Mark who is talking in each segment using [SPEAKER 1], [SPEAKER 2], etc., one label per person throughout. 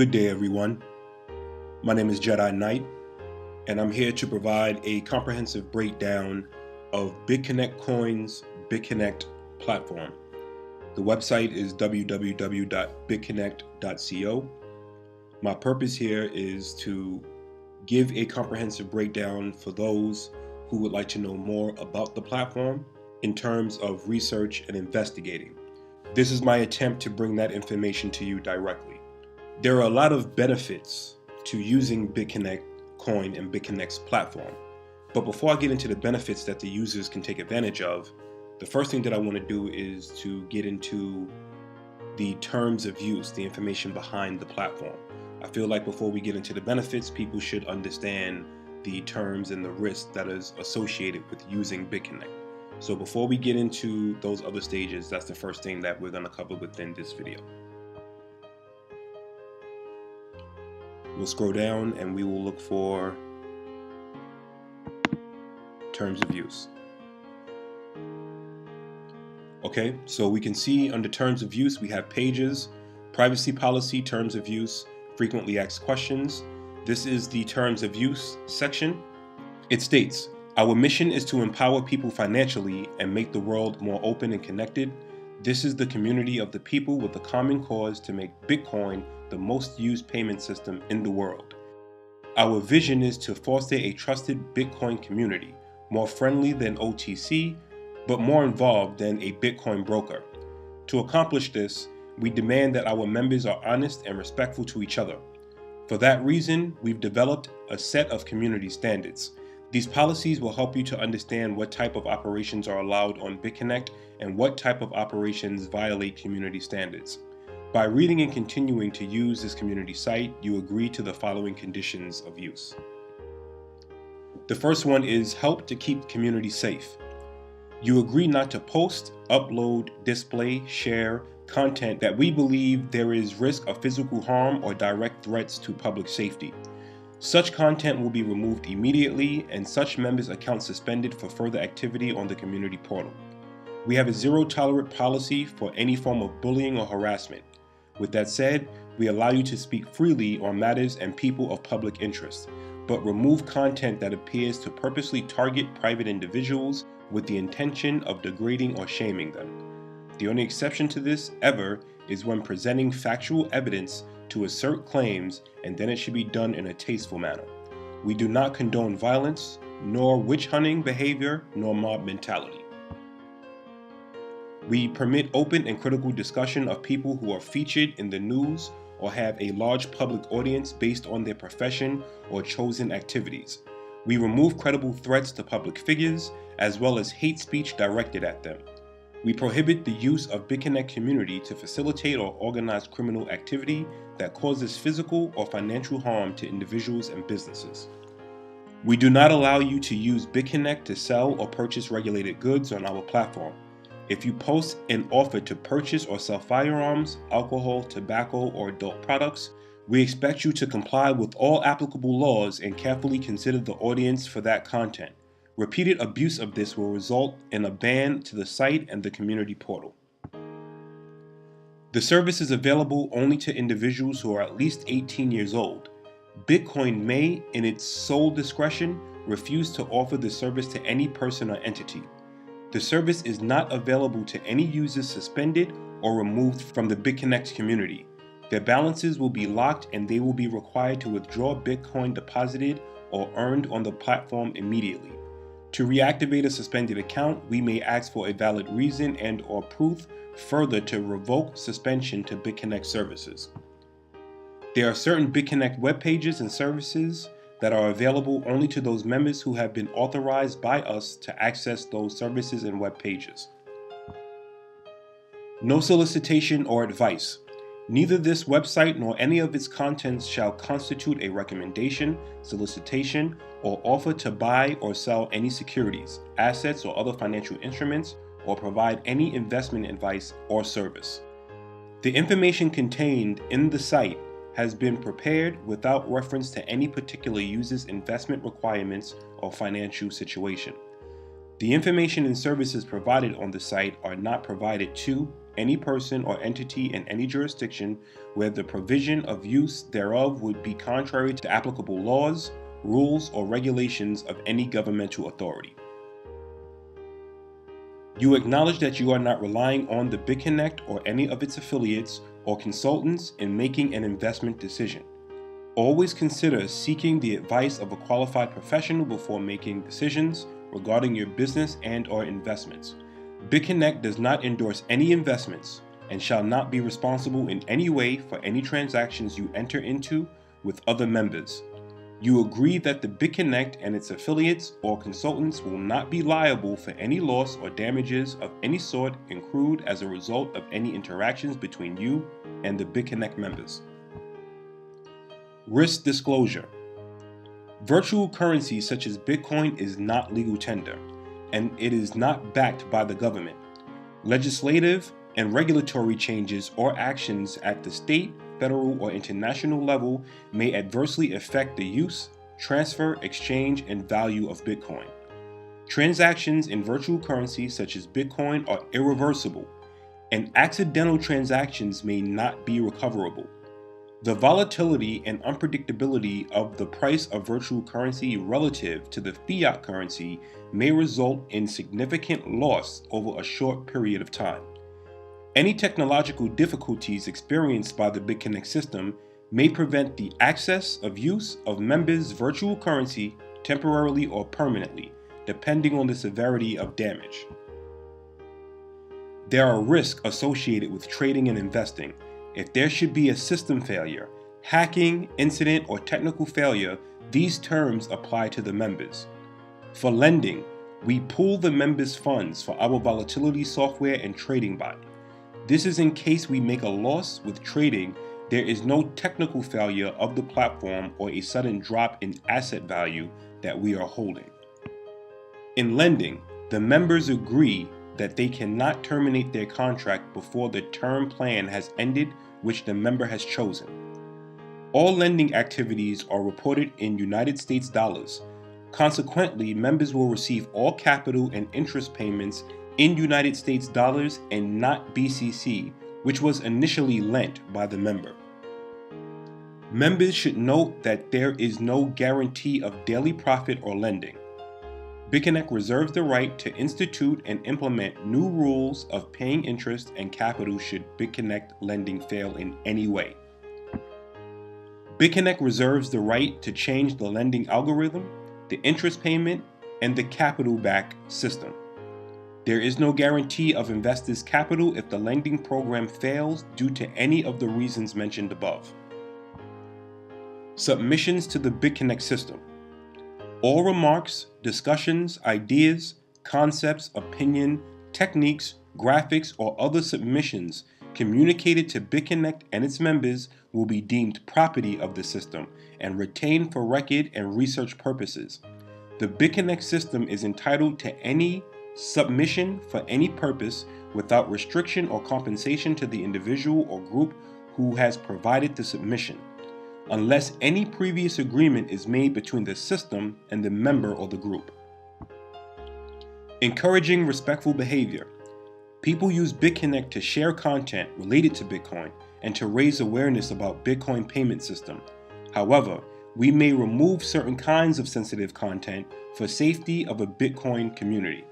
[SPEAKER 1] Good day, everyone. My name is Jeti Knight, and I'm here to provide a comprehensive breakdown of Bitconnect Coin's Bitconnect platform. The website is www.bitconnect.co. My purpose here is to give a comprehensive breakdown for those who would like to know more about the platform in terms of research and investigating. This is my attempt to bring that information to you directly. There are a lot of benefits to using Bitconnect Coin and Bitconnect's platform. But before I get into the benefits that the users can take advantage of, the first thing that I want to do is to get into the terms of use, the information behind the platform. I feel like before we get into the benefits, people should understand the terms and the risk that is associated with using Bitconnect. So before we get into those other stages, that's the first thing that we're going to cover within this video. We'll scroll down and we will look for terms of use. Okay, so we can see under terms of use we have pages, privacy policy, terms of use, frequently asked questions. This is the terms of use section. It states, our mission is to empower people financially and make the world more open and connected. This is the community of the people with a common cause to make Bitcoin the most used payment system in the world. Our vision is to foster a trusted Bitcoin community, more friendly than OTC, but more involved than a Bitcoin broker. To accomplish this, we demand that our members are honest and respectful to each other. For that reason, we've developed a set of community standards. These policies will help you to understand what type of operations are allowed on Bitconnect and what type of operations violate community standards. By reading and continuing to use this community site, you agree to the following conditions of use. The first one is help to keep the community safe. You agree not to post, upload, display, share content that we believe there is risk of physical harm or direct threats to public safety. Such content will be removed immediately and such members' accounts suspended for further activity on the community portal. We have a zero-tolerance policy for any form of bullying or harassment. With that said, we allow you to speak freely on matters and people of public interest, but remove content that appears to purposely target private individuals with the intention of degrading or shaming them. The only exception to this ever is when presenting factual evidence to assert claims, and then it should be done in a tasteful manner. We do not condone violence, nor witch hunting behavior, nor mob mentality. We permit open and critical discussion of people who are featured in the news or have a large public audience based on their profession or chosen activities. We remove credible threats to public figures, as well as hate speech directed at them. We prohibit the use of Bitconnect community to facilitate or organize criminal activity that causes physical or financial harm to individuals and businesses. We do not allow you to use Bitconnect to sell or purchase regulated goods on our platform. If you post an offer to purchase or sell firearms, alcohol, tobacco, or adult products, we expect you to comply with all applicable laws and carefully consider the audience for that content. Repeated abuse of this will result in a ban to the site and the community portal. The service is available only to individuals who are at least 18 years old. Bitcoin may, in its sole discretion, refuse to offer the service to any person or entity. The service is not available to any users suspended or removed from the Bitconnect community. Their balances will be locked and they will be required to withdraw Bitcoin deposited or earned on the platform immediately. To reactivate a suspended account, we may ask for a valid reason and/or proof further to revoke suspension to Bitconnect services. There are certain Bitconnect web pages and services that are available only to those members who have been authorized by us to access those services and web pages. No solicitation or advice. Neither this website nor any of its contents shall constitute a recommendation, solicitation, or offer to buy or sell any securities, assets, or other financial instruments, or provide any investment advice or service. The information contained in the site has been prepared without reference to any particular user's investment requirements or financial situation. The information and services provided on the site are not provided to any person or entity in any jurisdiction where the provision of use thereof would be contrary to applicable laws, rules, or regulations of any governmental authority. You acknowledge that you are not relying on the Bitconnect or any of its affiliates or consultants in making an investment decision. Always consider seeking the advice of a qualified professional before making decisions regarding your business and/or investments. Bitconnect does not endorse any investments and shall not be responsible in any way for any transactions you enter into with other members. You agree that the Bitconnect and its affiliates or consultants will not be liable for any loss or damages of any sort accrued as a result of any interactions between you and the Bitconnect members. Risk disclosure. Virtual currency such as Bitcoin is not legal tender, and it is not backed by the government. Legislative and regulatory changes or actions at the state, federal, or international level may adversely affect the use, transfer, exchange, and value of Bitcoin. Transactions in virtual currency such as Bitcoin are irreversible, and accidental transactions may not be recoverable. The volatility and unpredictability of the price of virtual currency relative to the fiat currency may result in significant loss over a short period of time. Any technological difficulties experienced by the Bitconnect system may prevent the access of use of members' virtual currency temporarily or permanently, depending on the severity of damage. There are risks associated with trading and investing. If there should be a system failure, hacking, incident, or technical failure, these terms apply to the members. For lending, we pool the members' funds for our volatility software and trading bot. This is in case we make a loss with trading, there is no technical failure of the platform or a sudden drop in asset value that we are holding. In lending, the members agree that they cannot terminate their contract before the term plan has ended which the member has chosen. All lending activities are reported in United States dollars. Consequently, members will receive all capital and interest payments in United States dollars and not BCC, which was initially lent by the member. Members should note that there is no guarantee of daily profit or lending. Bitconnect reserves the right to institute and implement new rules of paying interest and capital should Bitconnect lending fail in any way. Bitconnect reserves the right to change the lending algorithm, the interest payment, and the capital back system. There is no guarantee of investors' capital if the lending program fails due to any of the reasons mentioned above. Submissions to the Bitconnect system. All remarks, discussions, ideas, concepts, opinion, techniques, graphics, or other submissions communicated to Bitconnect and its members will be deemed property of the system and retained for record and research purposes. The Bitconnect system is entitled to any submission for any purpose without restriction or compensation to the individual or group who has provided the submission, unless any previous agreement is made between the system and the member or the group. Encouraging respectful behavior. People use Bitconnect to share content related to Bitcoin and to raise awareness about Bitcoin payment system. However, we may remove certain kinds of sensitive content for safety of a Bitcoin community.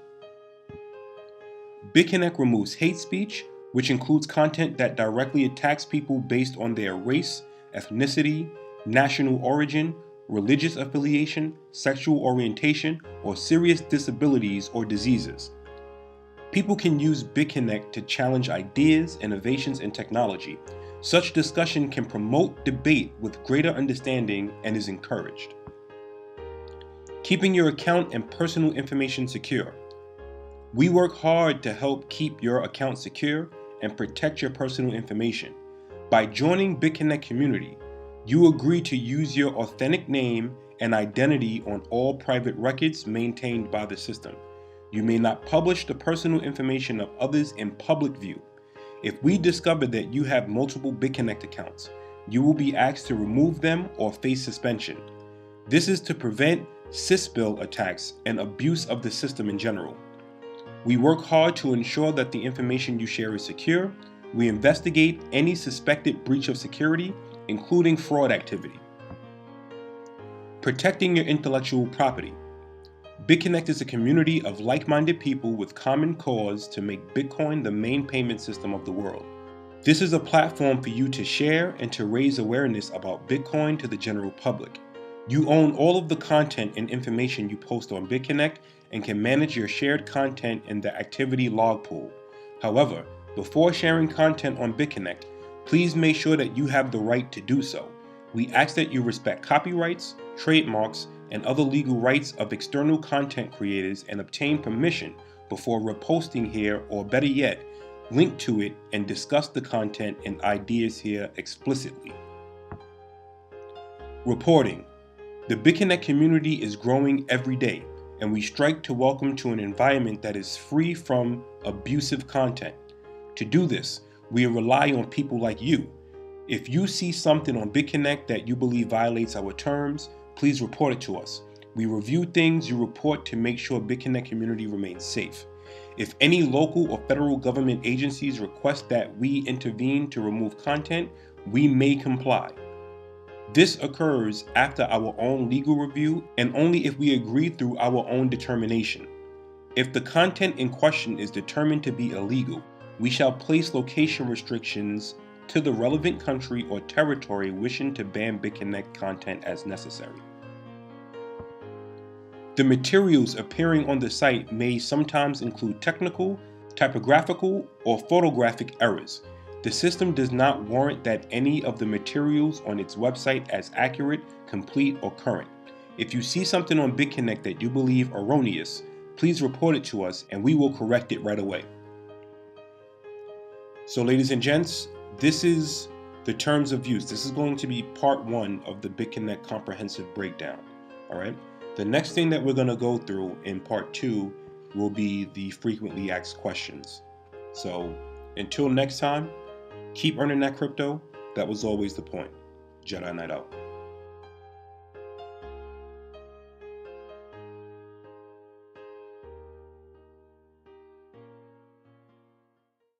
[SPEAKER 1] Bitconnect removes hate speech, which includes content that directly attacks people based on their race, ethnicity, national origin, religious affiliation, sexual orientation, or serious disabilities or diseases. People can use Bitconnect to challenge ideas, innovations, and technology. Such discussion can promote debate with greater understanding and is encouraged. Keeping your account and personal information secure. We work hard to help keep your account secure and protect your personal information. By joining Bitconnect community, you agree to use your authentic name and identity on all private records maintained by the system. You may not publish the personal information of others in public view. If we discover that you have multiple Bitconnect accounts, you will be asked to remove them or face suspension. This is to prevent sysbill attacks and abuse of the system in general. We work hard to ensure that the information you share is secure. We investigate any suspected breach of security, including fraud activity. Protecting your intellectual property. Bitconnect is a community of like-minded people with common cause to make Bitcoin the main payment system of the world. This is a platform for you to share and to raise awareness about Bitcoin to the general public. You own all of the content and information you post on Bitconnect and can manage your shared content in the activity log pool. However, before sharing content on Bitconnect, please make sure that you have the right to do so. We ask that you respect copyrights, trademarks, and other legal rights of external content creators and obtain permission before reposting here, or better yet, link to it and discuss the content and ideas here explicitly. Reporting. The Bitconnect community is growing every day, and we strive to welcome to an environment that is free from abusive content. To do this, we rely on people like you. If you see something on Bitconnect that you believe violates our terms, please report it to us. We review things you report to make sure Bitconnect community remains safe. If any local or federal government agencies request that we intervene to remove content, we may comply. This occurs after our own legal review and only if we agree through our own determination. If the content in question is determined to be illegal, we shall place location restrictions to the relevant country or territory wishing to ban Bitconnect content as necessary. The materials appearing on the site may sometimes include technical, typographical, or photographic errors. The system does not warrant that any of the materials on its website as accurate, complete, or current. If you see something on Bitconnect that you believe erroneous, please report it to us and we will correct it right away. So ladies and gents, this is the terms of use. This is going to be part 1 of the Bitconnect comprehensive breakdown. All right. The next thing that we're going to go through in part 2 will be the frequently asked questions. So until next time, keep earning that crypto. That was always the point. Jeti Knight out.